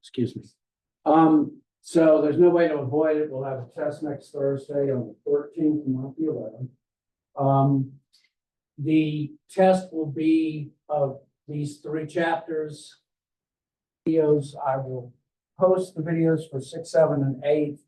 Excuse me. So there's no way to avoid it. We'll have a test next Thursday on the 13th, not the 11th. The test will be of these 3 chapters. Videos, I will post the videos for 6, 7, and 8.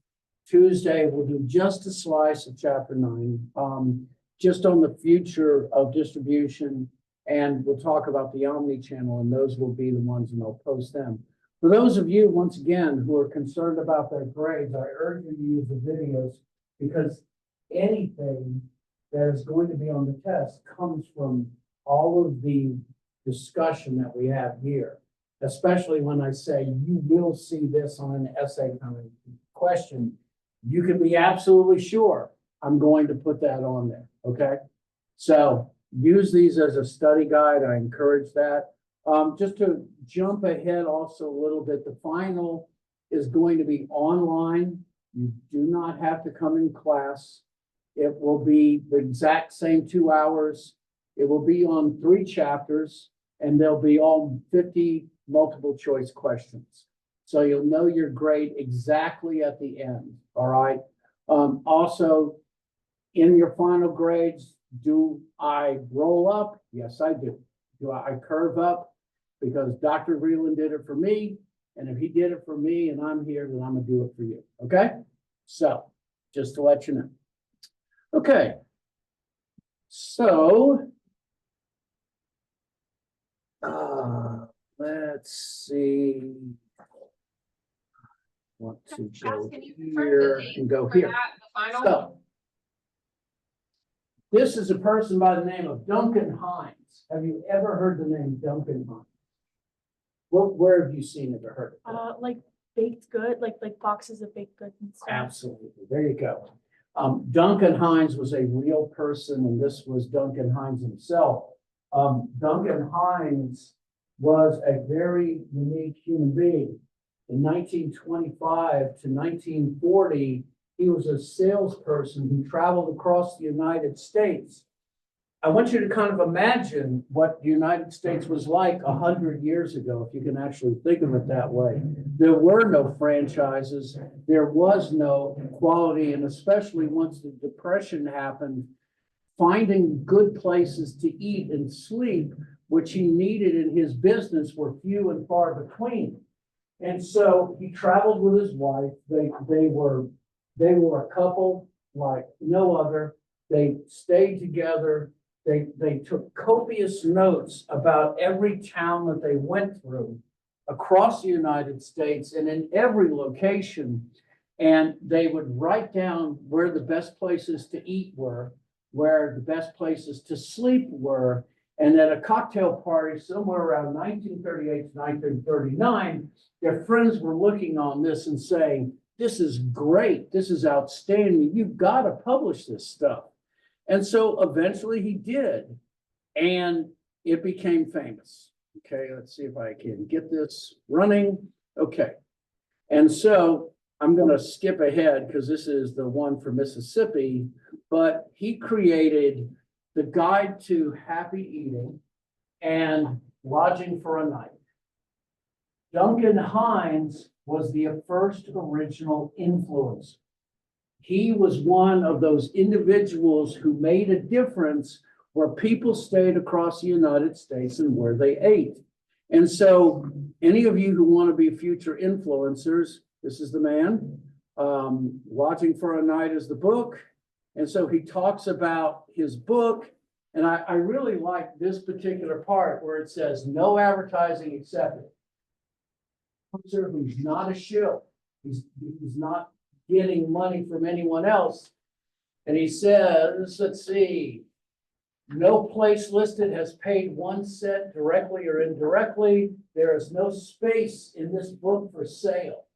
Tuesday, we'll do just a slice of chapter 9, just on the future of distribution, and we'll talk about the omni-channel, and those will be the ones, and I'll post them. For those of you, once again, who are concerned about their grades, I urge you to use the videos, because anything that is going to be on the test comes from all of the discussion that we have here, especially when I say you will see this on an essay kind of question. You can be absolutely sure I'm going to put that on there, okay? So use these as a study guide. I encourage that. Just to jump ahead also a little bit, the final is going to be online. You do not have to come in class. It will be the exact same 2 hours. It will be on 3 chapters, and they'll be all 50 multiple choice questions. So you'll know your grade exactly at the end, all right? Also, in your final grades, do I roll up? Yes, I do. Do I curve up? Because Dr. Vreeland did it for me, and if he did it for me and I'm here, then I'm gonna do it for you, okay? So, just to let you know. Okay, so, let's see. Want to go here and go here. So, this is a person by the name of Duncan Hines. Have you ever heard the name Duncan Hines? Where have you seen it or heard it? Like baked good, like boxes of baked goods and stuff. Absolutely. There you go. Duncan Hines was a real person, and this was Duncan Hines himself. Duncan Hines was a very unique human being. In 1925 to 1940, he was a salesperson who traveled across the United States. I want you to kind of imagine what the United States was like 100 years ago, if you can actually think of it that way. There were no franchises. There was no quality, and especially once the Depression happened, finding good places to eat and sleep, which he needed in his business, were few and far between. And so he traveled with his wife. They were a couple like no other. They stayed together. They took copious notes about every town that they went through across the United States and in every location. And they would write down where the best places to eat were, where the best places to sleep were. And at a cocktail party somewhere around 1938 to 1939, their friends were looking on this and saying, this is great. This is outstanding. You've got to publish this stuff. And so eventually he did, and it became famous. Okay, let's see if I can get this running. Okay, and so I'm going to skip ahead because this is the one for Mississippi, but he created the Guide to Happy Eating and Lodging for a Night. Duncan Hines was the first original influencer. He was one of those individuals who made a difference where people stayed across the United States and where they ate. And so any of you who want to be future influencers, this is the man. Lodging for a Night is the book. And so he talks about his book. And I really like this particular part where it says, no advertising accepted. He's not a shill. He's not getting money from anyone else. And he says, let's see, no place listed has paid 1 cent directly or indirectly. There is no space in this book for sale.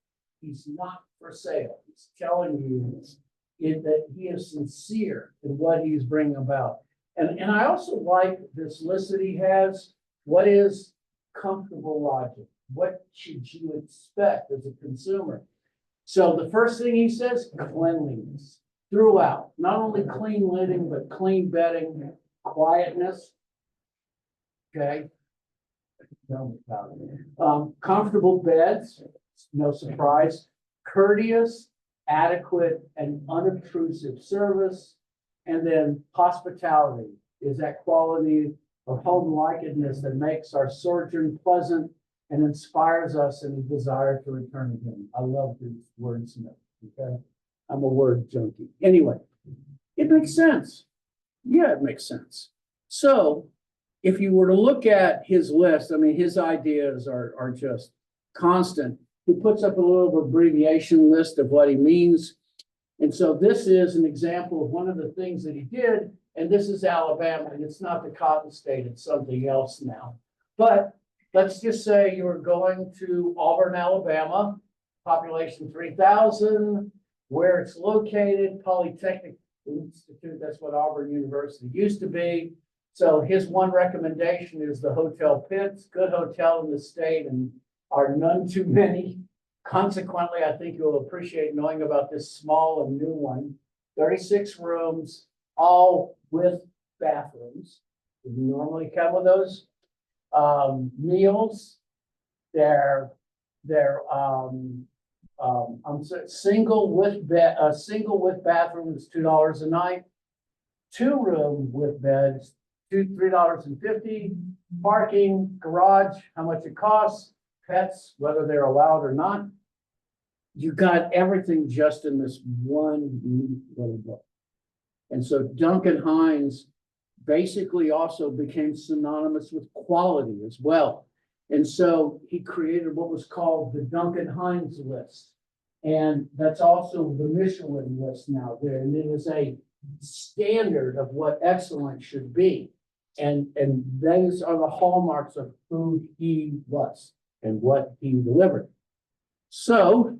He's not for sale. He's telling you that he is sincere in what he's bringing about. And I also like this list that he has. What is comfortable lodging? What should you expect as a consumer? So the first thing he says, cleanliness throughout. Not only clean living, but clean bedding, quietness. Okay. Tell me about it. Comfortable beds, no surprise. Courteous, adequate, and unobtrusive service. And then hospitality is that quality of home-likeness that makes our sojourn pleasant and inspires us in a desire to return again. I love these wordsmith, okay? I'm a word junkie. Anyway, it makes sense. Yeah, it makes sense. So if you were to look at his list, I mean, his ideas are just constant. He puts up a little abbreviation list of what he means. And so this is an example of one of the things that he did. And this is Alabama, and it's not the Cotton State, it's something else now. But let's just say you were going to Auburn, Alabama, population 3,000, where it's located, Polytechnic Institute, that's what Auburn University used to be. So his one recommendation is the Hotel Pitts, good hotel in the state and are none too many. Consequently, I think you'll appreciate knowing about this small and new one, 36 rooms, all with bathrooms. You normally come with those. Meals, they're I'm sorry, single with bathroom is $2 a night. 2-room with beds, $3.50. Parking, garage, how much it costs, pets, whether they're allowed or not. You got everything just in this one neat little book. And so Duncan Hines basically also became synonymous with quality as well. And so he created what was called the Duncan Hines list. And that's also the Michelin list now there. And it is a standard of what excellence should be. And those are the hallmarks of who he was and what he delivered. So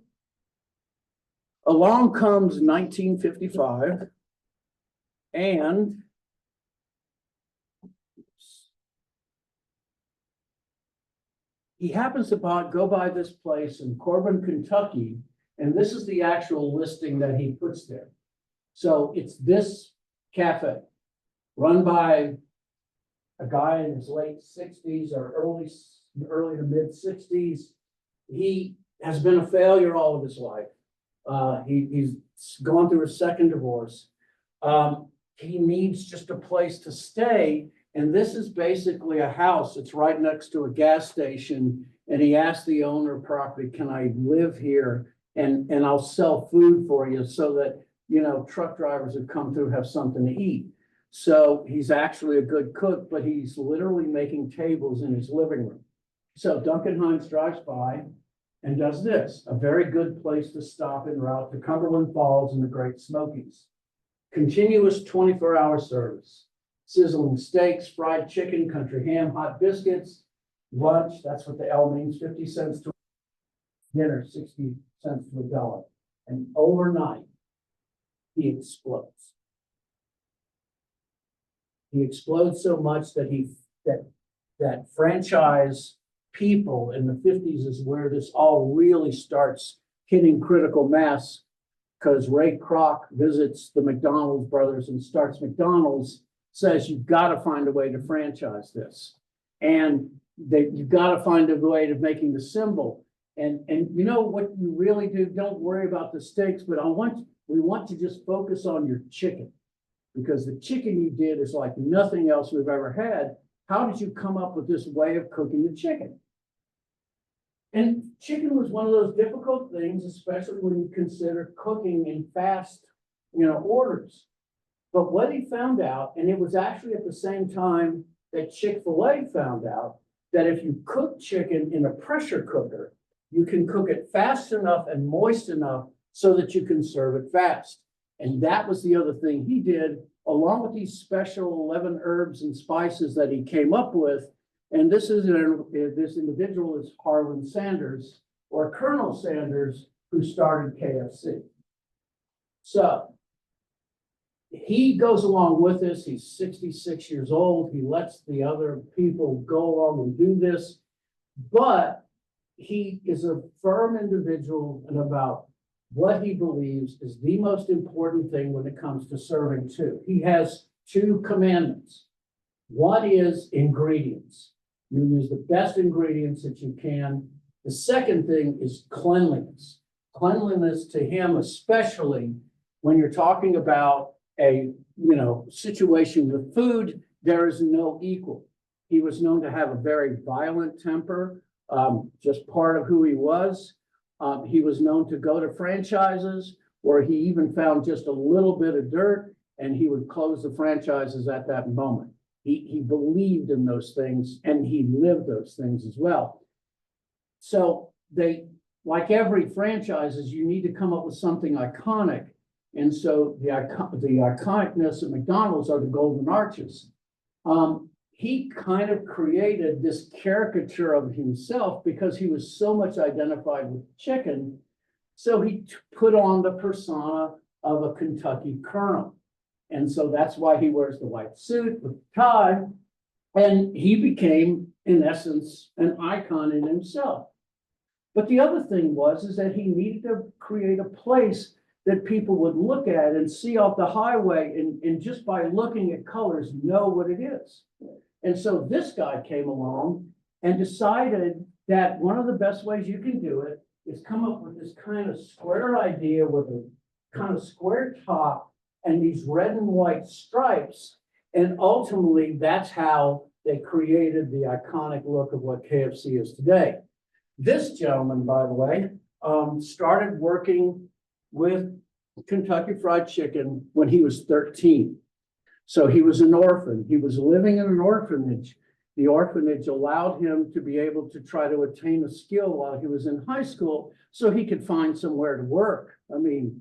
along comes 1955, and he happens to go by this place in Corbin, Kentucky, and this is the actual listing that he puts there. So it's this cafe run by a guy in his late 60s or early to mid 60s. He has been a failure all of his life. He's gone through a second divorce. He needs just a place to stay. And this is basically a house. It's right next to a gas station. And he asked the owner of property, can I live here? And I'll sell food for you so that, you know, truck drivers that come through have something to eat. So he's actually a good cook, but he's literally making tables in his living room. So Duncan Hines drives by and does this, a very good place to stop en route to Cumberland Falls and the Great Smokies. Continuous 24-hour service, sizzling steaks, fried chicken, country ham, hot biscuits, lunch, that's what the L means, 50 cents to dinner, 60 cents to $1. And overnight, he explodes. He explodes so much that that franchise people in the 50s is where this all really starts hitting critical mass, because Ray Kroc visits the McDonald's brothers and starts McDonald's, says you've got to find a way to franchise this. And you've got to find a way of making the symbol. And you know what you really do, don't worry about the steaks, but we want to just focus on your chicken, because the chicken you did is like nothing else we've ever had. How did you come up with this way of cooking the chicken? And chicken was one of those difficult things, especially when you consider cooking in fast, orders. But what he found out, and it was actually at the same time that Chick-fil-A found out, that if you cook chicken in a pressure cooker, you can cook it fast enough and moist enough so that you can serve it fast. And that was the other thing he did, along with these special 11 herbs and spices that he came up with. And this individual is Harlan Sanders, or Colonel Sanders, who started KFC. So he goes along with this. He's 66 years old. He lets the other people go along and do this. But he is a firm individual and about what he believes is the most important thing when it comes to serving too. He has 2 commandments. One is ingredients. You use the best ingredients that you can. The second thing is cleanliness. Cleanliness to him, especially when you're talking about a, situation with food, there is no equal. He was known to have a very violent temper, just part of who he was. He was known to go to franchises where he even found just a little bit of dirt and he would close the franchises at that moment. He believed in those things and he lived those things as well. So they, like every franchises, you need to come up with something iconic. And so the iconicness of McDonald's are the golden arches. He kind of created this caricature of himself because he was so much identified with chicken. So he put on the persona of a Kentucky colonel. And so that's why he wears the white suit with the tie. And he became, in essence, an icon in himself. But the other thing is that he needed to create a place that people would look at and see off the highway and just by looking at colors, know what it is. And so this guy came along and decided that one of the best ways you can do it is come up with this kind of square idea with a kind of square top and these red and white stripes. And ultimately, that's how they created the iconic look of what KFC is today. This gentleman, by the way, started working with Kentucky Fried Chicken when he was 13. So he was an orphan. He was living in an orphanage. The orphanage allowed him to be able to try to attain a skill while he was in high school so he could find somewhere to work. I mean,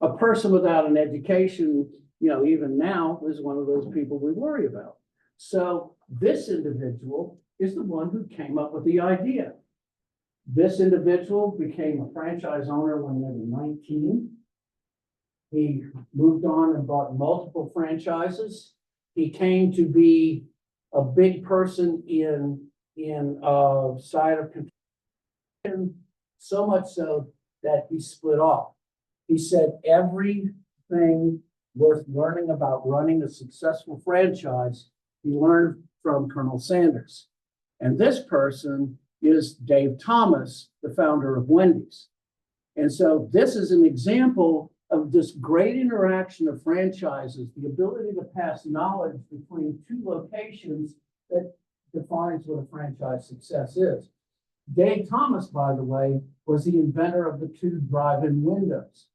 a person without an education, even now is one of those people we worry about. So this individual is the one who came up with the idea. This individual became a franchise owner when he was 19. He moved on and bought multiple franchises. He came to be a big person in side of Kentucky, so much so that he split off. He said everything worth learning about running a successful franchise, he learned from Colonel Sanders. And this person is Dave Thomas, the founder of Wendy's. And so this is an example of this great interaction of franchises, the ability to pass knowledge between two locations that defines what a franchise success is. Dave Thomas, by the way, was the inventor of the two drive-in windows.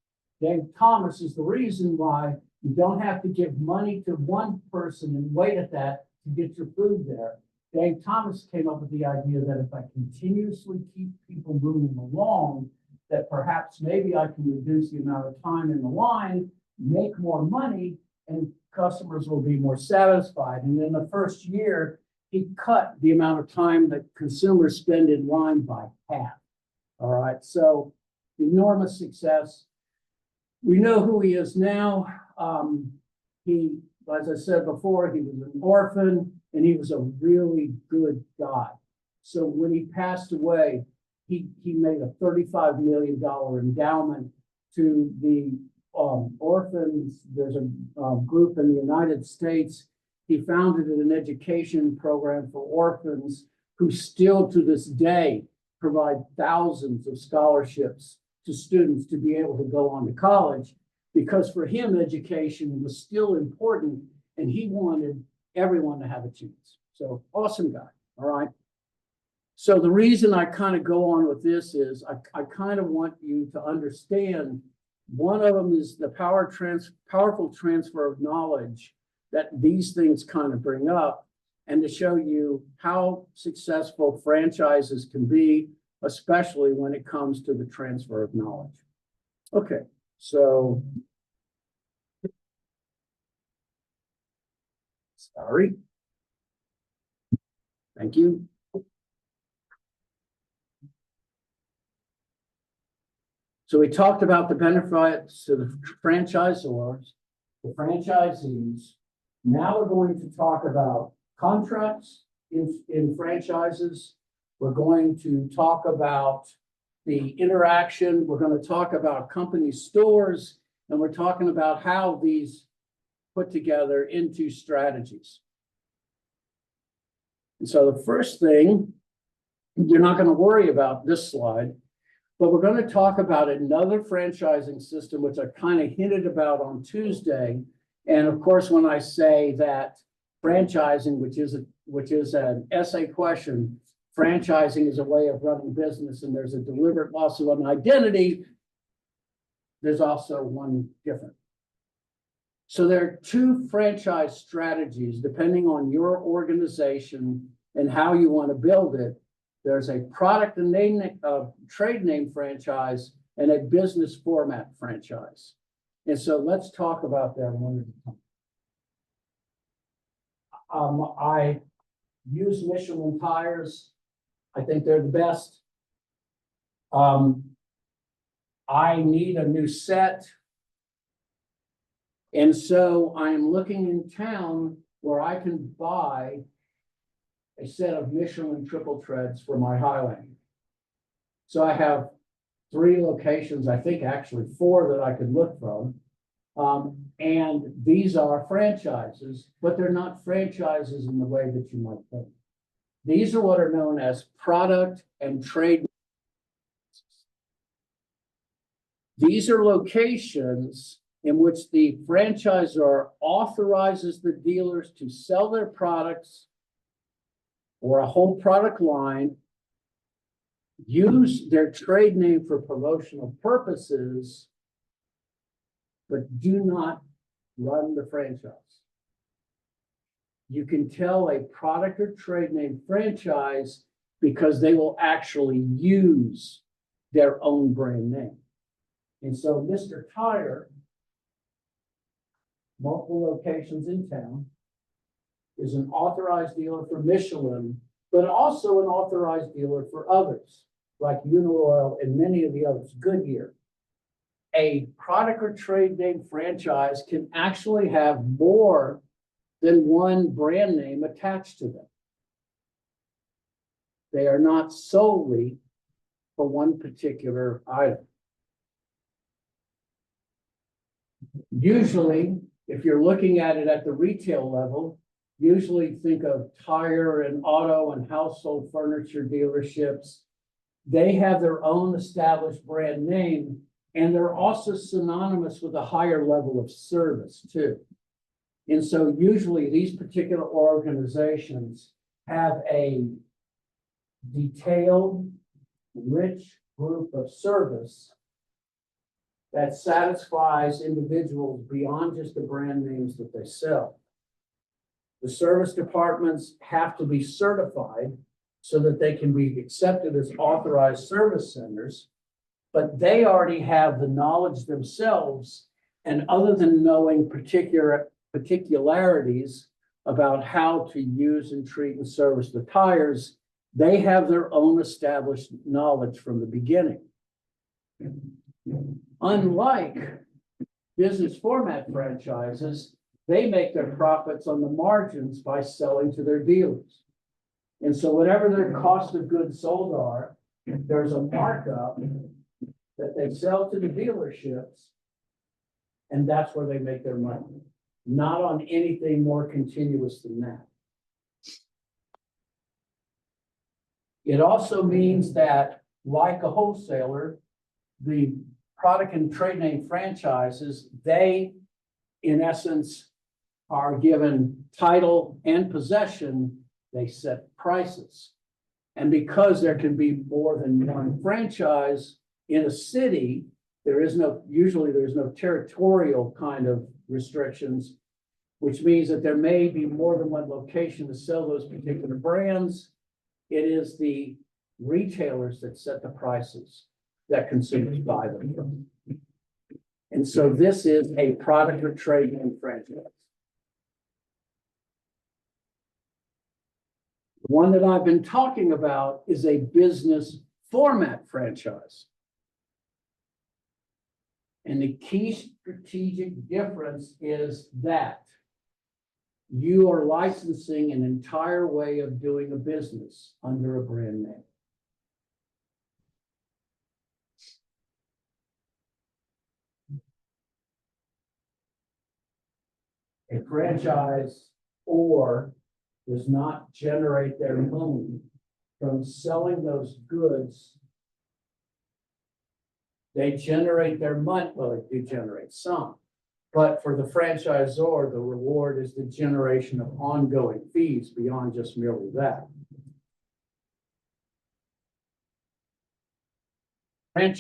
Dave Thomas is the reason why you don't have to give money to one person and wait at that to get your food there. Dave Thomas came up with the idea that if I continuously keep people moving along, that perhaps maybe I can reduce the amount of time in the line, make more money, and customers will be more satisfied. And in the first year, he cut the amount of time that consumers spend in line by half. All right, so enormous success. We know who he is now. He, as I said before, he was an orphan and he was a really good guy. So when he passed away, he made a $35 million endowment to the orphans. There's a group in the United States. He founded an education program for orphans who still to this day provide thousands of scholarships to students to be able to go on to college, because for him, education was still important and he wanted everyone to have a chance. So awesome guy, all right? So the reason I kind of go on with this is I kind of want you to understand one of them is the powerful transfer of knowledge that these things kind of bring up, and to show you how successful franchises can be, especially when it comes to the transfer of knowledge. Okay, so sorry. Thank you. So we talked about the benefits to the franchisors, the franchisees. Now we're going to talk about contracts in franchises. We're going to talk about the interaction. We're going to talk about company stores, and we're talking about how these put together into strategies. So the first thing, you're not going to worry about this slide, but we're going to talk about another franchising system, which I kind of hinted about on Tuesday. And of course, when I say that franchising, which is an essay question, franchising is a way of running business and there's a deliberate loss of an identity, there's also one different. So there are two franchise strategies depending on your organization and how you want to build it. There's a product and name, trade name franchise and a business format franchise. And so let's talk about that one at a time. I use Michelin tires. I think they're the best. I need a new set. And so I am looking in town where I can buy a set of Michelin triple treads for my Highlander. So I have 3 locations, I think actually 4 that I could look from. And these are franchises, but they're not franchises in the way that you might think. These are what are known as product and trade. These are locations in which the franchisor authorizes the dealers to sell their products or a whole product line, use their trade name for promotional purposes, but do not run the franchise. You can tell a product or trade name franchise because they will actually use their own brand name. And so Mr. Tire, multiple locations in town, is an authorized dealer for Michelin, but also an authorized dealer for others, like Uniloyal and many of the others, Goodyear. A product or trade name franchise can actually have more than one brand name attached to them. They are not solely for one particular item. Usually, if you're looking at it at the retail level, usually think of tire and auto and household furniture dealerships. They have their own established brand name, and they're also synonymous with a higher level of service too. And so usually these particular organizations have a detailed, rich group of service that satisfies individuals beyond just the brand names that they sell. The service departments have to be certified so that they can be accepted as authorized service centers, but they already have the knowledge themselves, and other than knowing particularities about how to use and treat and service the tires, they have their own established knowledge from the beginning. Unlike business format franchises, they make their profits on the margins by selling to their dealers. And so whatever their cost of goods sold are, there's a markup that they sell to the dealerships, and that's where they make their money, not on anything more continuous than that. It also means that, like a wholesaler, the product and trade name franchises, they, in essence, are given title and possession, they set prices. And because there can be more than one franchise in a city, usually there's no territorial kind of restrictions, which means that there may be more than one location to sell those particular brands. It is the retailers that set the prices that consumers buy them from. And so this is a product or trade name franchise. The one that I've been talking about is a business format franchise. And the key strategic difference is that you are licensing an entire way of doing a business under a brand name. A franchise or does not generate their money from selling those goods. They generate their money, well, they do generate some, but for the franchisor, the reward is the generation of ongoing fees beyond just merely that. A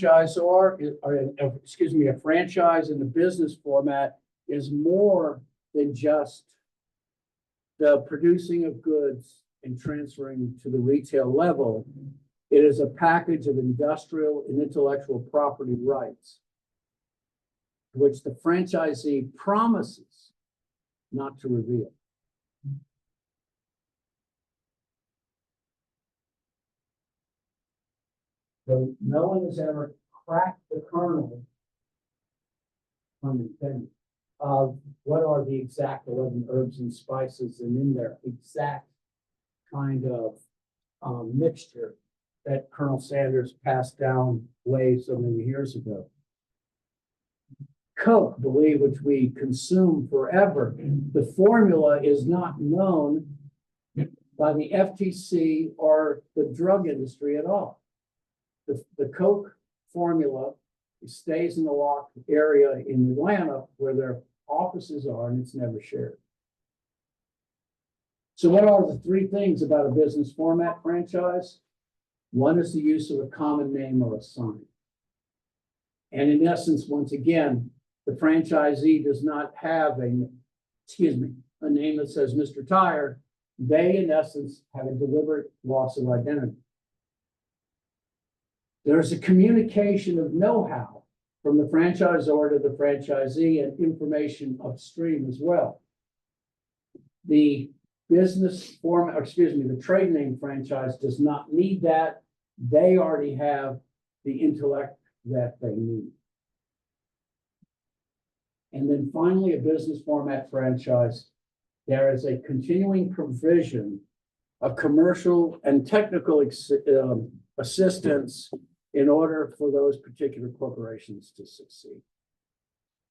franchise in the business format is more than just the producing of goods and transferring to the retail level. It is a package of industrial and intellectual property rights, which the franchisee promises not to reveal. So no one has ever cracked the kernel, unintended, of what are the exact 11 herbs and spices and in their exact kind of mixture that Colonel Sanders passed down way so many years ago. Coke, believe, which we consume forever, the formula is not known by the FTC or the drug industry at all. The Coke formula stays in the locked area in Atlanta where their offices are, and it's never shared. So what are the three things about a business format franchise? One is the use of a common name or a sign. And in essence, once again, the franchisee does not have a name that says Mr. Tire. They, in essence, have a deliberate loss of identity. There's a communication of know-how from the franchisor to the franchisee and information upstream as well. The business form, the trade name franchise does not need that. They already have the intellect that they need. And then finally, a business format franchise, there is a continuing provision of commercial and technical assistance in order for those particular corporations to succeed.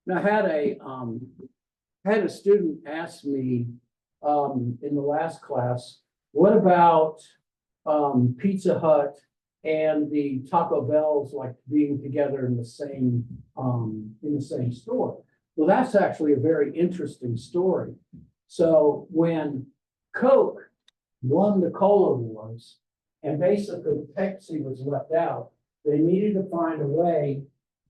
Now, I had a student ask me in the last class, what about Pizza Hut and the Taco Bells like being together in the same store? Well, that's actually a very interesting story. So when Coke won the cola wars and basically Pepsi was left out, they needed to find a way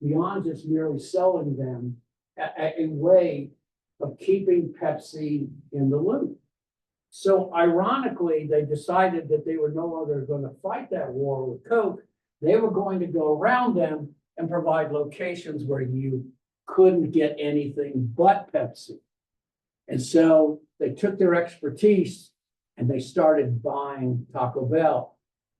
beyond just merely selling them, a way of keeping Pepsi in the loop. So ironically, they decided that they were no longer going to fight that war with Coke. They were going to go around them and provide locations where you couldn't get anything but Pepsi. And so they took their expertise and they started buying Taco Bell.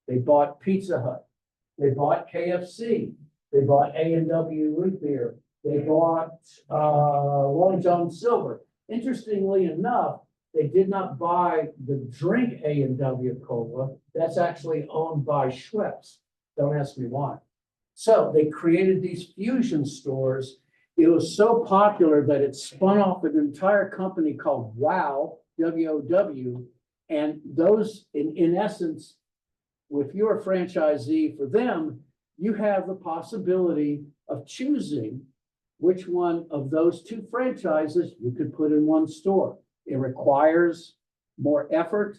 They bought Pizza Hut. They bought KFC. They bought A&W root beer. They bought Long John Silver. Interestingly enough, they did not buy the drink A&W Cola. That's actually owned by Schweppes. Don't ask me why. So they created these fusion stores. It was so popular that it spun off an entire company called WOW, W-O-W. And those, in essence, if you're a franchisee for them, you have the possibility of choosing which one of those two franchises you could put in one store. It requires more effort.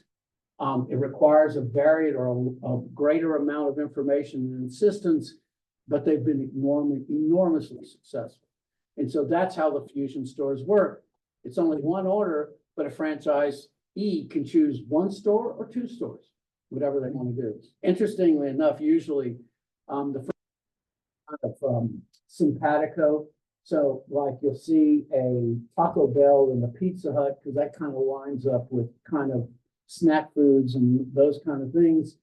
It requires a varied or a greater amount of information and assistance, but they've been enormously successful. And so that's how the fusion stores work. It's only one order, but a franchisee can choose one store or two stores, whatever they want to do. Interestingly enough, usually the simpatico. So like you'll see a Taco Bell and a Pizza Hut, because that kind of lines up with kind of snack foods and those kind of things.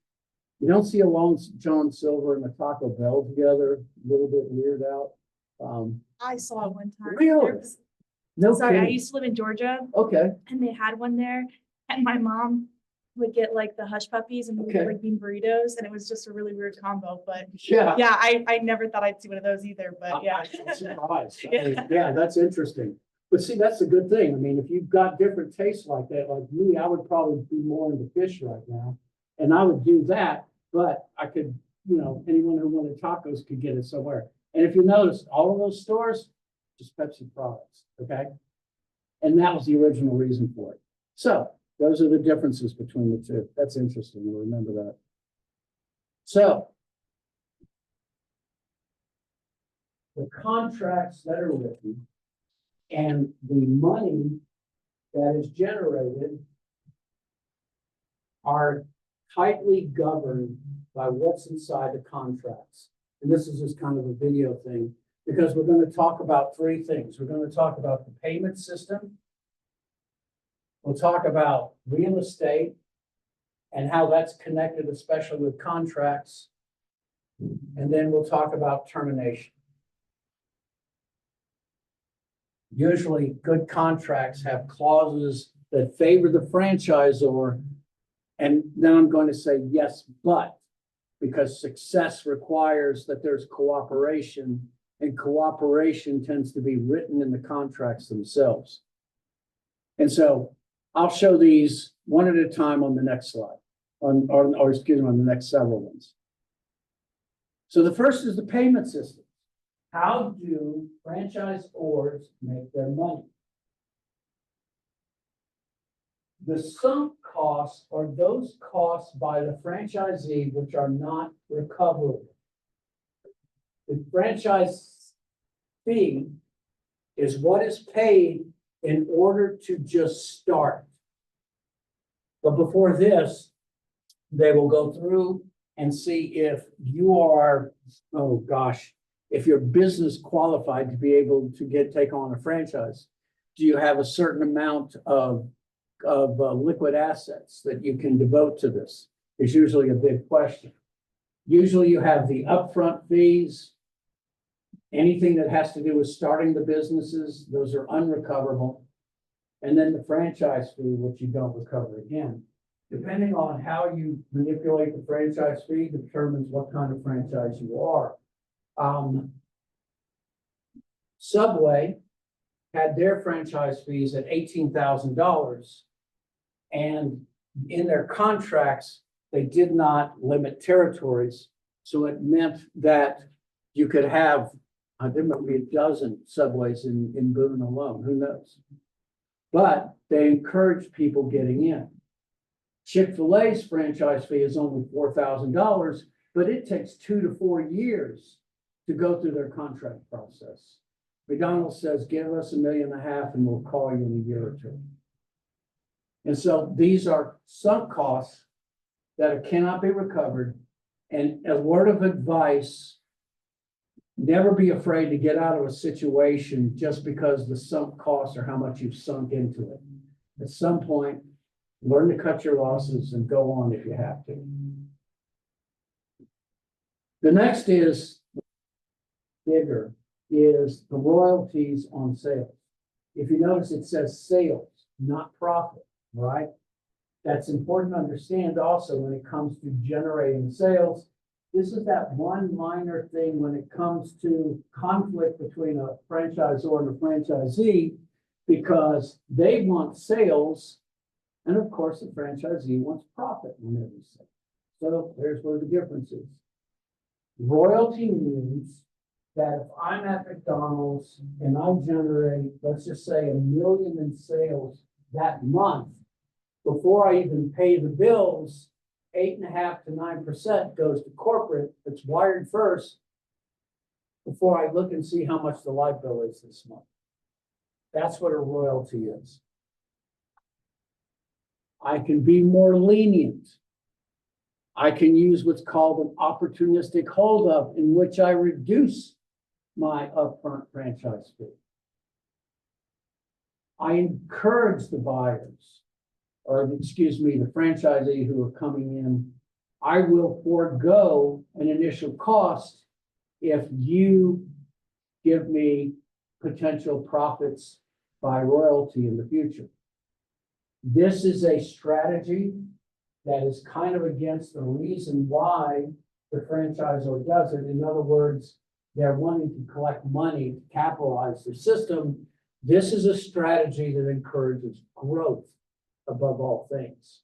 You don't see a Long John Silver and a Taco Bell together, a little bit weird out. I saw it one time. Really? No Sorry, I kidding. used to live in Georgia Okay. and they had one there. And my mom would get like the hush puppies and we Okay. would like bean burritos. And it was just a really weird combo. But Yeah. yeah, I never thought I'd see one of those either. But yeah. I'm surprised. Yeah. Yeah, that's interesting. But see, that's a good thing. I mean, if you've got different tastes like that, like me, I would probably be more into fish right now. And I would do that, but I could, anyone who wanted tacos could get it somewhere. And if you notice, all of those stores, just Pepsi products, okay? And that was the original reason for it. So those are the differences between the two. That's interesting. We'll remember that. So the contracts that are written and the money that is generated are tightly governed by what's inside the contracts. And this is just kind of a video thing, because we're going to talk about three things. We're going to talk about the payment system. We'll talk about real estate and how that's connected, especially with contracts. And then we'll talk about termination. Usually, good contracts have clauses that favor the franchisor. And then I'm going to say yes, but, because success requires that there's cooperation, and cooperation tends to be written in the contracts themselves. And so I'll show these one at a time on the next slide, on the next several ones. So the first is the payment system. How do franchisors make their money? The sunk costs are those costs by the franchisee which are not recoverable. The franchise fee is what is paid in order to just start. But before this, they will go through and see if you are, if you're business qualified to be able to take on a franchise. Do you have a certain amount of liquid assets that you can devote to this? Is usually a big question. Usually you have the upfront fees. Anything that has to do with starting the businesses, those are unrecoverable. And then the franchise fee, which you don't recover again. Depending on how you manipulate the franchise fee determines what kind of franchise you are. Subway had their franchise fees at $18,000. And in their contracts, they did not limit territories. So it meant that you could have, there might be a dozen Subways in Boone alone, who knows? But they encouraged people getting in. Chick-fil-A's franchise fee is only $4,000, but it takes 2 to 4 years to go through their contract process. McDonald's says, give us $1.5 million and we'll call you in a year or two. And so these are sunk costs that cannot be recovered. And a word of advice, never be afraid to get out of a situation just because the sunk costs are how much you've sunk into it. At some point, learn to cut your losses and go on if you have to. The next is bigger, is the royalties on sales. If you notice, it says sales, not profit, right? That's important to understand also when it comes to generating sales. This is that one minor thing when it comes to conflict between a franchisor and a franchisee, because they want sales, and of course the franchisee wants profit whenever you sell. So there's where the difference is. Royalty means that if I'm at McDonald's and I generate, let's just say, $1 million in sales that month, before I even pay the bills, 8.5% to 9% goes to corporate. It's wired first before I look and see how much the light bill is this month. That's what a royalty is. I can be more lenient. I can use what's called an opportunistic holdup, in which I reduce my upfront franchise fee. I encourage the buyers, or excuse me, the franchisee who are coming in. I will forego an initial cost if you give me potential profits by royalty in the future. This is a strategy that is kind of against the reason why the franchisor does it. In other words, they're wanting to collect money to capitalize their system, This is a strategy that encourages growth above all things.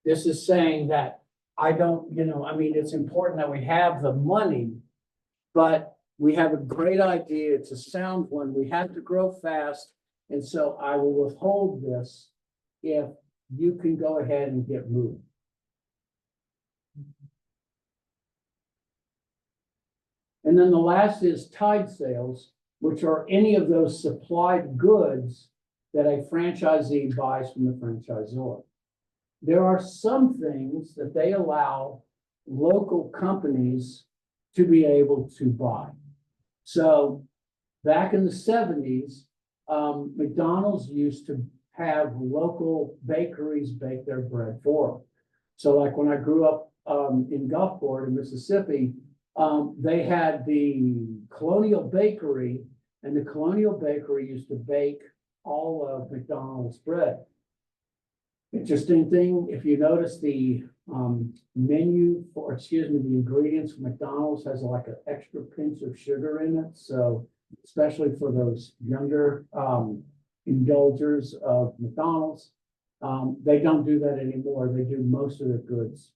This is saying that I don't, I mean, it's important that we have the money, but we have a great idea. It's a sound one. We have to grow fast. And so I will withhold this if you can go ahead and get moving. And then the last is tide sales, which are any of those supplied goods that a franchisee buys from the franchisor. There are some things that they allow local companies to be able to buy. So back in the 70s, McDonald's used to have local bakeries bake their bread for them. So like when I grew up in Gulfport in Mississippi, they had the Colonial Bakery, and the Colonial Bakery used to bake all of McDonald's bread. Interesting thing, if you notice the menu for, the ingredients for McDonald's has like an extra pinch of sugar in it. So especially for those younger indulgers of McDonald's, they don't do that anymore. They do most of their goods,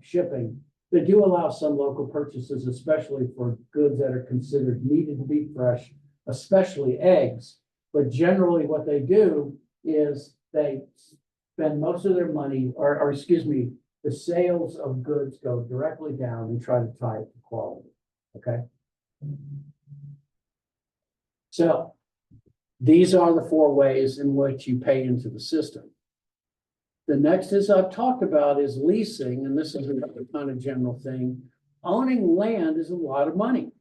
shipping. They do allow some local purchases, especially for goods that are considered needed to be fresh, especially eggs. But generally what they do is they spend most of their money, the sales of goods go directly down and try to tie it to quality, okay? So these are the 4 ways in which you pay into the system. The next, as I've talked about, is leasing, and this is another kind of general thing. Owning land is a lot of money.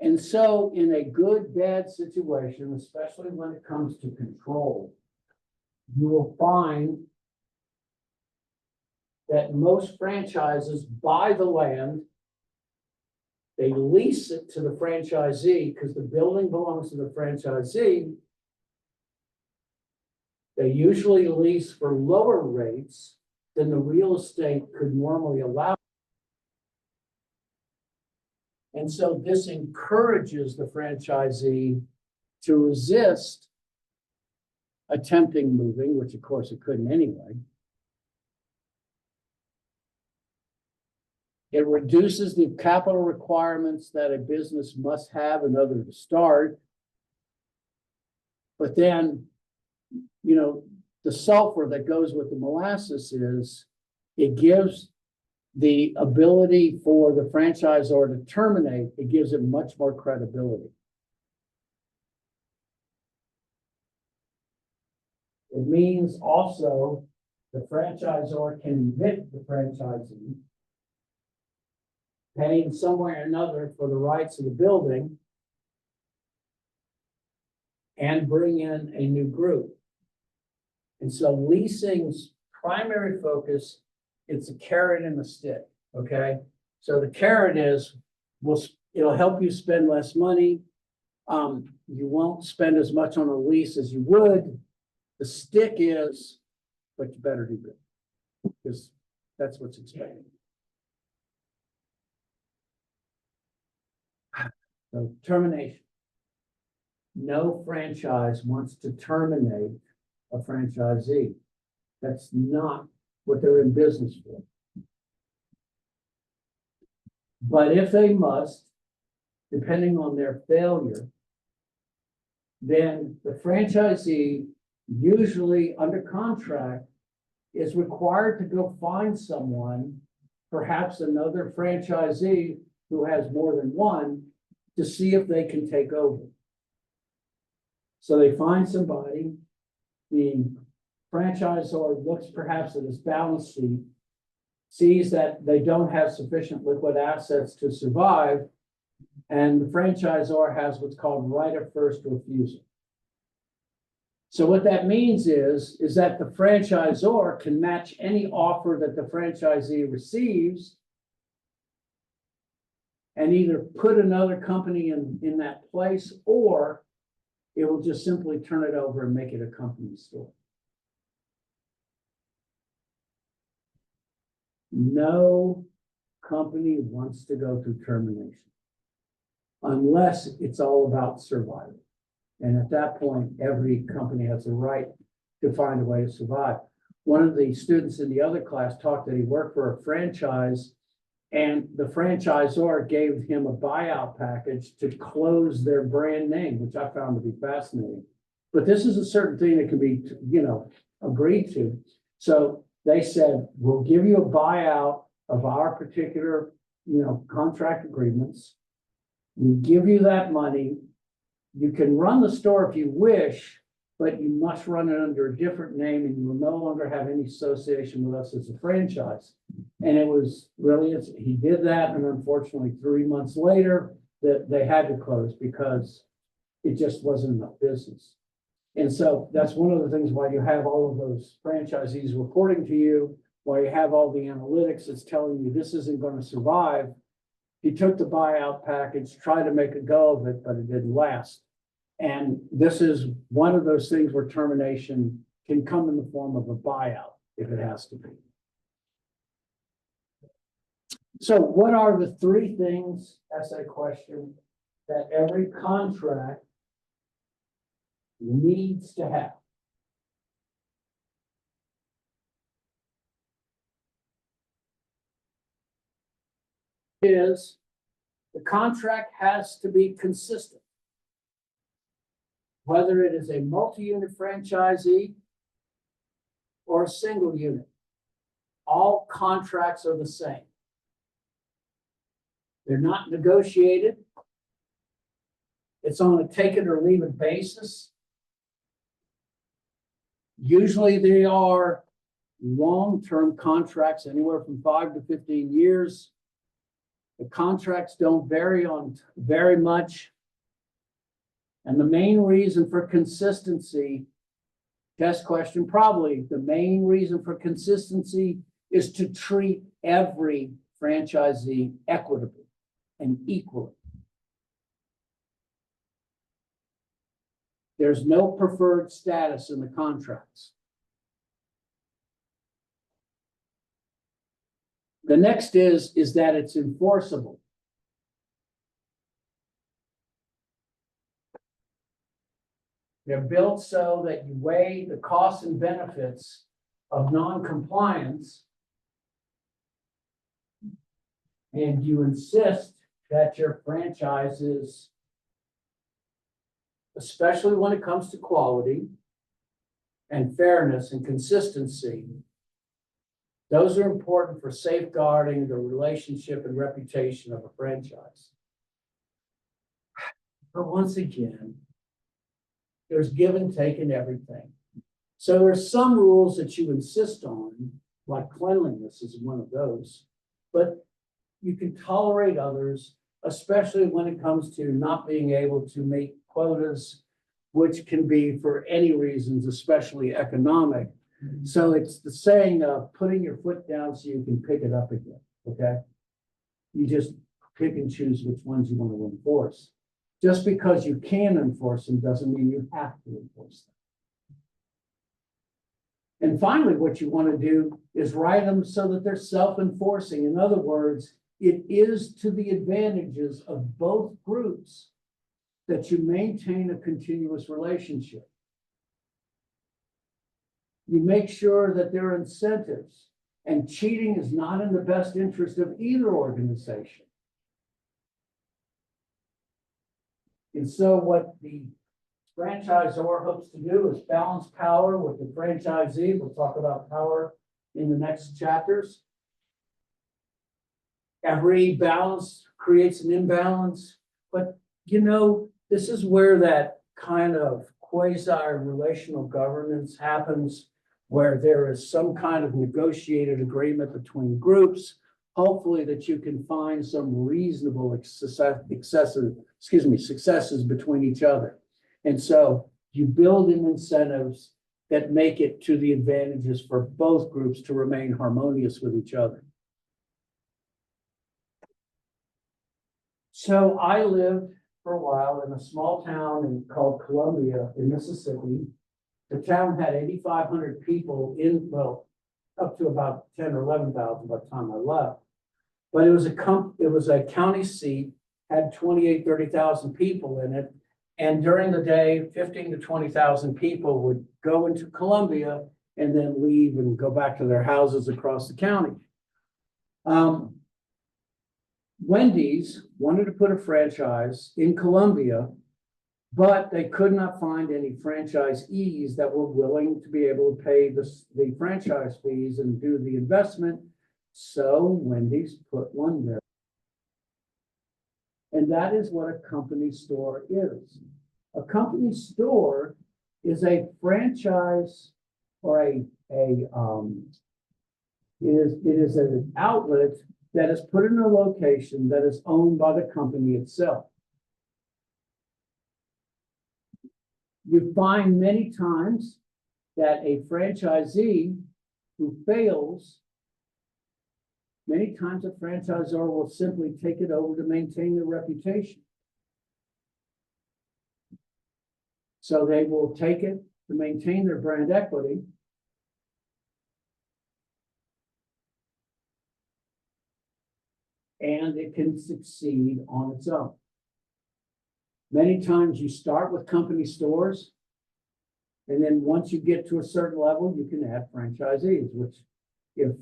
And so in a good, bad situation, especially when it comes to control, you will find that most franchises buy the land, they lease it to the franchisee because the building belongs to the franchisee. They usually lease for lower rates than the real estate could normally allow. And so this encourages the franchisee to resist attempting moving, which of course it couldn't anyway. It reduces the capital requirements that a business must have in order to start. But then, the sulfur that goes with the molasses is it gives the ability for the franchisor to terminate. It gives it much more credibility. It means also the franchisor can evict the franchisee, paying somewhere or another for the rights of the building, and bring in a new group. And so leasing's primary focus, it's a carrot and a stick, okay? So the carrot is, it'll help you spend less money. You won't spend as much on a lease as you would. The stick is, but you better do good, because that's what's expected. So termination. No franchise wants to terminate a franchisee. That's not what they're in business for. But if they must, depending on their failure, then the franchisee, usually under contract, is required to go find someone, perhaps another franchisee who has more than one, to see if they can take over. So they find somebody, the franchisor looks perhaps at his balance sheet, sees that they don't have sufficient liquid assets to survive, and the franchisor has what's called right of first refusal. So what that means is that the franchisor can match any offer that the franchisee receives and either put another company in that place, or it will just simply turn it over and make it a company store. No company wants to go through termination. unless it's all about survival. And at that point, every company has a right to find a way to survive. One of the students in the other class talked that he worked for a franchise, and the franchisor gave him a buyout package to close their brand name, which I found to be fascinating. But this is a certain thing that can be, agreed to. So they said, we'll give you a buyout of our particular, contract agreements. We give you that money. You can run the store if you wish, but you must run it under a different name, and you will no longer have any association with us as a franchise. And it was really, he did that, and unfortunately, 3 months later, that they had to close because it just wasn't enough business. And so that's one of the things why you have all of those franchisees reporting to you, why you have all the analytics that's telling you this isn't going to survive. He took the buyout package, tried to make a go of it, but it didn't last. And this is one of those things where termination can come in the form of a buyout if it has to be. So what are the 3 things, essay question, that every contract needs to have? Is the contract has to be consistent. Whether it is a multi-unit franchisee or a single unit, all contracts are the same. They're not negotiated. It's on a take it or leave it basis. Usually they are long-term contracts, anywhere from 5 to 15 years. The contracts don't vary on very much. And the main reason for consistency, test question, probably the main reason for consistency is to treat every franchisee equitably and equally. There's no preferred status in the contracts. The next is that it's enforceable. They're built so that you weigh the costs and benefits of non-compliance, and you insist that your franchises, especially when it comes to quality and fairness and consistency, those are important for safeguarding the relationship and reputation of a franchise. But once again, there's give and take in everything. So there's some rules that you insist on, like cleanliness is one of those, but you can tolerate others, especially when it comes to not being able to meet quotas, which can be for any reasons, especially economic. So it's the saying of putting your foot down so you can pick it up again, okay? You just pick and choose which ones you want to enforce. Just because you can enforce them doesn't mean you have to enforce them. And finally, what you want to do is write them so that they're self-enforcing. In other words, it is to the advantages of both groups that you maintain a continuous relationship. You make sure that there are incentives, and cheating is not in the best interest of either organization. And so what the franchisor hopes to do is balance power with the franchisee. We'll talk about power in the next chapters. Every balance creates an imbalance, but this is where that kind of quasi-relational governance happens, where there is some kind of negotiated agreement between groups, hopefully that you can find some reasonable successes between each other. And so you build in incentives that make it to the advantages for both groups to remain harmonious with each other. So I lived for a while in a small town called Columbia in Mississippi. The town had 8,500 people up to about 10 or 11,000 by the time I left. But it was a county seat, had 30,000 people in it. And during the day, 15 to 20,000 people would go into Columbia and then leave and go back to their houses across the county. Wendy's wanted to put a franchise in Columbia, but they could not find any franchisees that were willing to be able to pay the franchise fees and do the investment. So Wendy's put one there. And that is what a company store is. A company store is a franchise or it is an outlet that is put in a location that is owned by the company itself. You find many times that a franchisee who fails, many times a franchisor will simply take it over to maintain their reputation. So they will take it to maintain their brand equity. And it can succeed on its own. Many times you start with company stores, and then once you get to a certain level, you can add franchisees, which if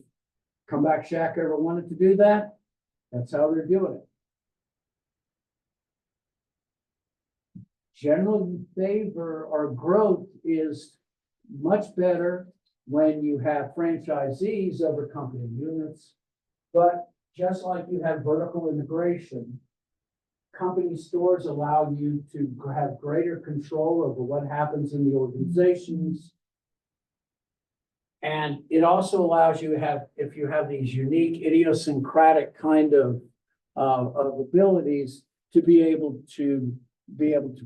Comeback Shack ever wanted to do that, that's how they're doing it. General favor or growth is much better when you have franchisees over company units, but just like you have vertical integration, company stores allow you to have greater control over what happens in the organizations. And it also allows you to have, if you have these unique idiosyncratic kind of abilities, to be able to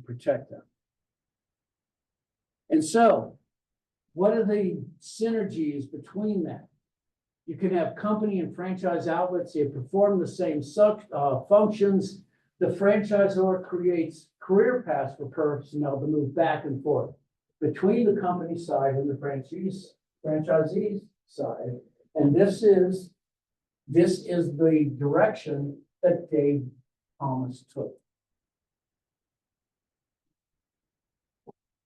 protect them. And so, what are the synergies between that? You can have company and franchise outlets, they perform the same functions. The franchisor creates career paths for personnel to move back and forth between the company side and the franchisee side. And this is the direction that Dave Thomas took.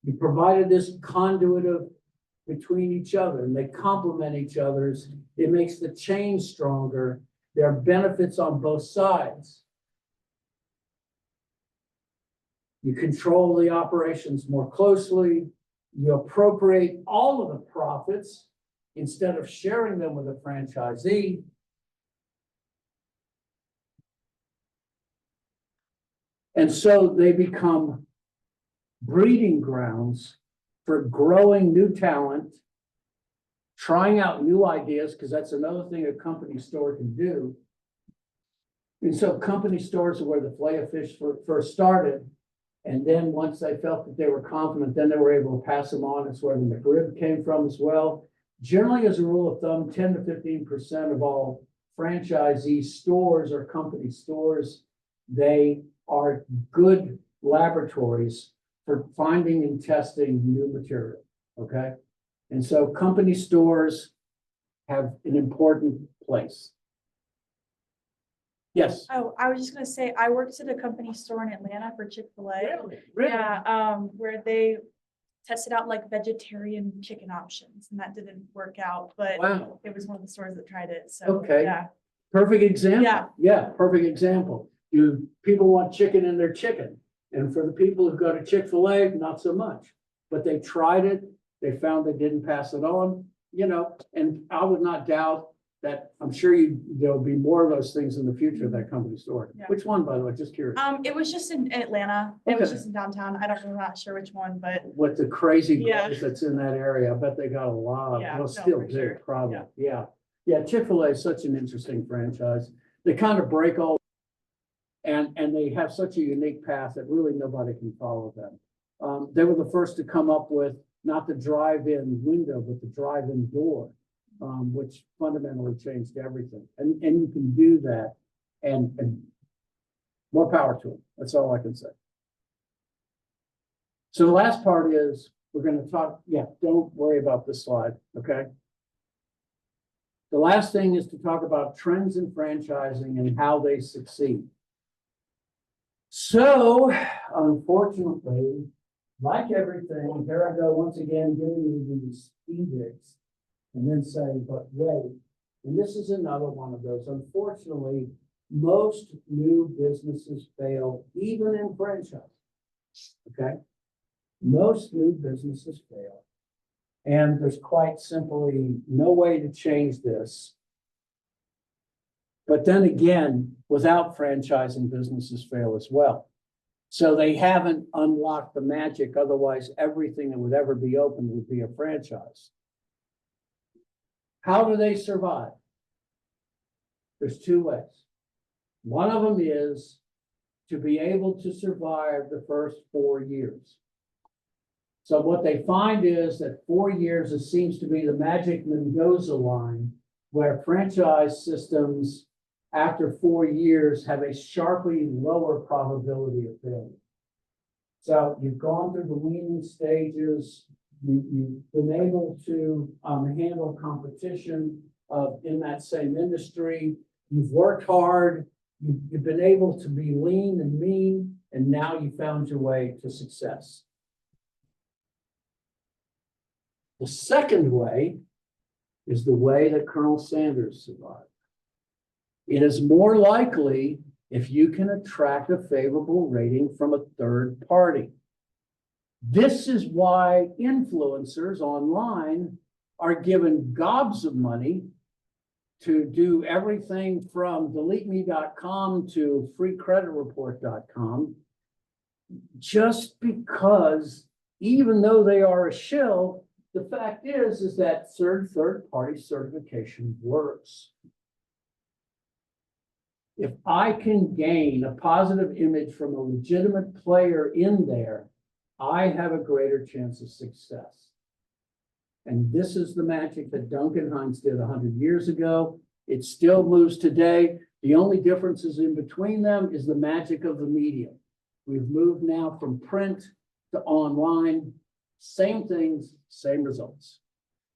He provided this conduit of between each other, and they complement each other's. It makes the chain stronger. There are benefits on both sides. You control the operations more closely. You appropriate all of the profits instead of sharing them with a franchisee. And so they become breeding grounds for growing new talent, trying out new ideas, because that's another thing a company store can do. And so company stores are where the Filet-O-Fish first started. And then once they felt that they were confident, then they were able to pass them on. It's where the McRib came from as well. Generally, as a rule of thumb, 10 to 15% of all franchisee stores or company stores, they are good laboratories for finding and testing new material, okay? And so company stores have an important place. Yes. Oh, I was just gonna say, I worked at a company store in Atlanta for Chick-fil-A. Really? Yeah, where they tested out like vegetarian chicken options, and that didn't work out, but Wow. it was one of the stores that tried it, so. Okay. Yeah, Perfect example. Yeah. Yeah, perfect example. Do people want chicken in their chicken? And for the people who go to Chick-fil-A, not so much. But they tried it, they found they didn't pass it on, and I would not doubt that I'm sure there'll be more of those things in the future at that company store. Yeah. Which one, by the way? Just curious. it was just in Atlanta. It was Okay. just in downtown. I'm not sure which one, but With the crazy Yeah. growth that's in that area, I bet they got a lot. Yeah, Well, no, still for do, sure. probably. Yeah. Yeah, Chick-fil-A is such an interesting franchise. They kind of break all, and they have such a unique path that really nobody can follow them. They were the first to come up with not the drive-in window, but the drive-in door, which fundamentally changed everything. And you can do that, and more power to them. That's all I can say. So the last part is, we're going to talk, don't worry about this slide, okay? The last thing is to talk about trends in franchising and how they succeed. So unfortunately, like everything, here I go once again giving you these edicts and then saying, but wait, and this is another one of those. Unfortunately, most new businesses fail, even in franchise. Okay? Most new businesses fail. And there's quite simply no way to change this. But then again, without franchising, businesses fail as well. So they haven't unlocked the magic. Otherwise, everything that would ever be open would be a franchise. How do they survive? There's two ways. One of them is to be able to survive the first 4 years. So what they find is that 4 years, it seems to be the magic Mendoza line, where franchise systems after 4 years have a sharply lower probability of failure. So you've gone through the weaning stages, you've been able to handle competition in that same industry, you've worked hard, you've been able to be lean and mean, and now you found your way to success. The second way is the way that Colonel Sanders survived. It is more likely if you can attract a favorable rating from a third party. This is why influencers online are given gobs of money to do everything from deleteme.com to freecreditreport.com, just because even though they are a shill, the fact is that third-party certification works. If I can gain a positive image from a legitimate player in there, I have a greater chance of success. And this is the magic that Duncan Hines did 100 years ago. It still moves today. The only differences in between them is the magic of the medium. We've moved now from print to online. Same things, same results.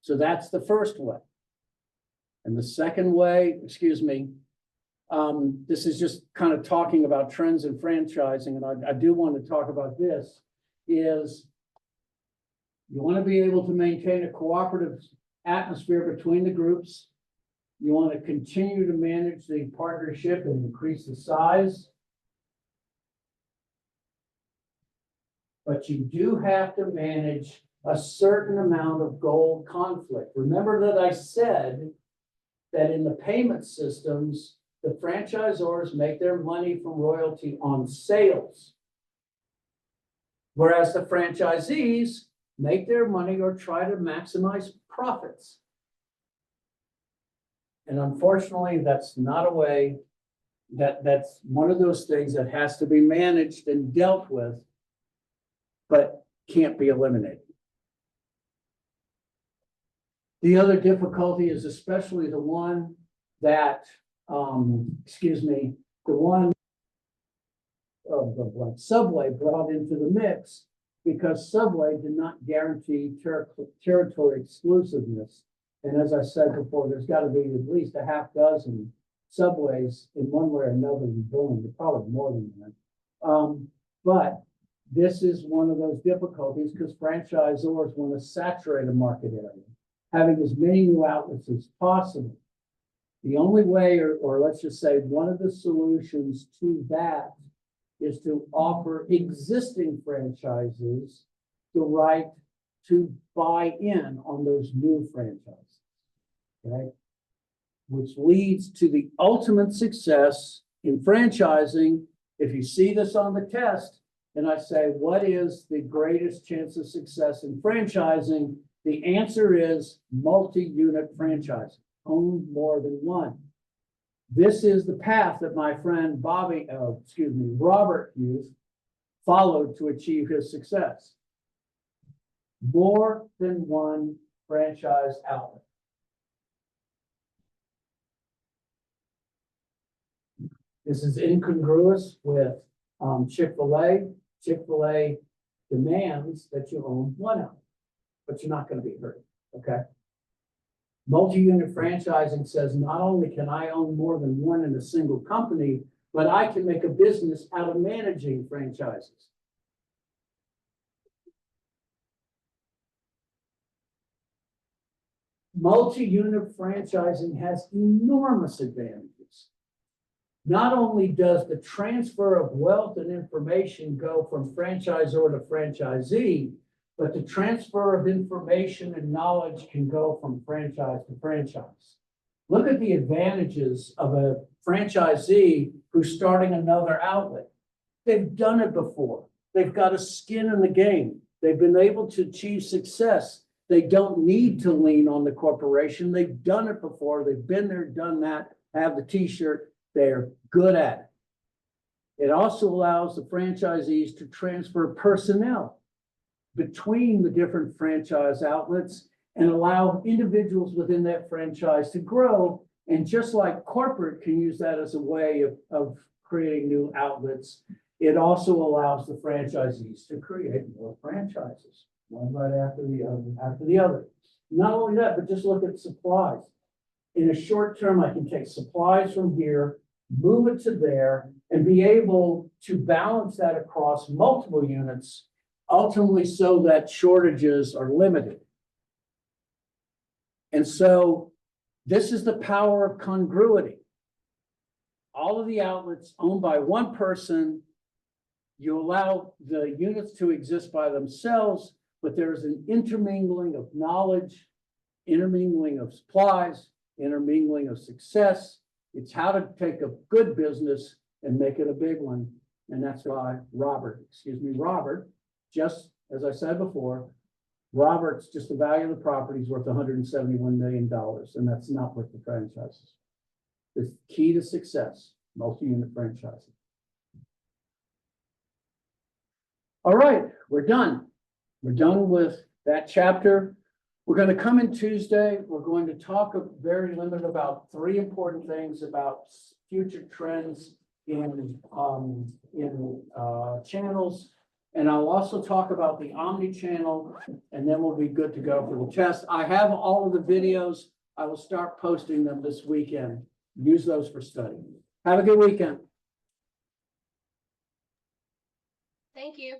So that's the first way. And the second way, this is just kind of talking about trends in franchising, and I do want to talk about this, is you want to be able to maintain a cooperative atmosphere between the groups. You want to continue to manage the partnership and increase the size. But you do have to manage a certain amount of goal conflict. Remember that I said that in the payment systems, the franchisors make their money from royalty on sales, whereas the franchisees make their money or try to maximize profits. And unfortunately, that's not a way that's one of those things that has to be managed and dealt with, but can't be eliminated. The other difficulty is especially the one that, the one of the Subway brought into the mix, because Subway did not guarantee territory exclusiveness. And as I said before, there's got to be at least a half dozen Subways in one way or another in Boone, probably more than that. But this is one of those difficulties because franchisors want to saturate a market area, having as many new outlets as possible. The only way, or let's just say one of the solutions to that, is to offer existing franchises the right to buy in on those new franchises, okay? Which leads to the ultimate success in franchising. If you see this on the test, and I say, what is the greatest chance of success in franchising? The answer is multi-unit franchising, own more than one. This is the path that my friend Robert Hughes followed to achieve his success. More than one franchise outlet. This is incongruous with Chick-fil-A. Chick-fil-A demands that you own one outlet, but you're not going to be hurt, okay? Multi-unit franchising says not only can I own more than one in a single company, but I can make a business out of managing franchises. Multi-unit franchising has enormous advantages. Not only does the transfer of wealth and information go from franchisor to franchisee, but the transfer of information and knowledge can go from franchise to franchise. Look at the advantages of a franchisee who's starting another outlet. They've done it before. They've got a skin in the game. They've been able to achieve success. They don't need to lean on the corporation. They've done it before. They've been there, done that, have the t-shirt. They're good at it. It also allows the franchisees to transfer personnel between the different franchise outlets and allow individuals within that franchise to grow. And just like corporate can use that as a way of creating new outlets, it also allows the franchisees to create more franchises, one right after the other. Not only that, but just look at supplies. In a short term, I can take supplies from here, move it to there, and be able to balance that across multiple units, ultimately so that shortages are limited. And so this is the power of congruity. All of the outlets owned by one person, you allow the units to exist by themselves, but there's an intermingling of knowledge, intermingling of supplies, intermingling of success. It's how to take a good business and make it a big one. And that's why Robert, just as I said before, Robert's just the value of the property is worth $171 million, and that's not worth the franchises. The key to success, multi-unit franchising. All right, we're done. We're done with that chapter. We're going to come in Tuesday. We're going to talk very limited about 3 important things about future trends in channels. And I'll also talk about the omni-channel, and then we'll be good to go for the test. I have all of the videos. I will start posting them this weekend. Use those for study. Have a good weekend. Thank you.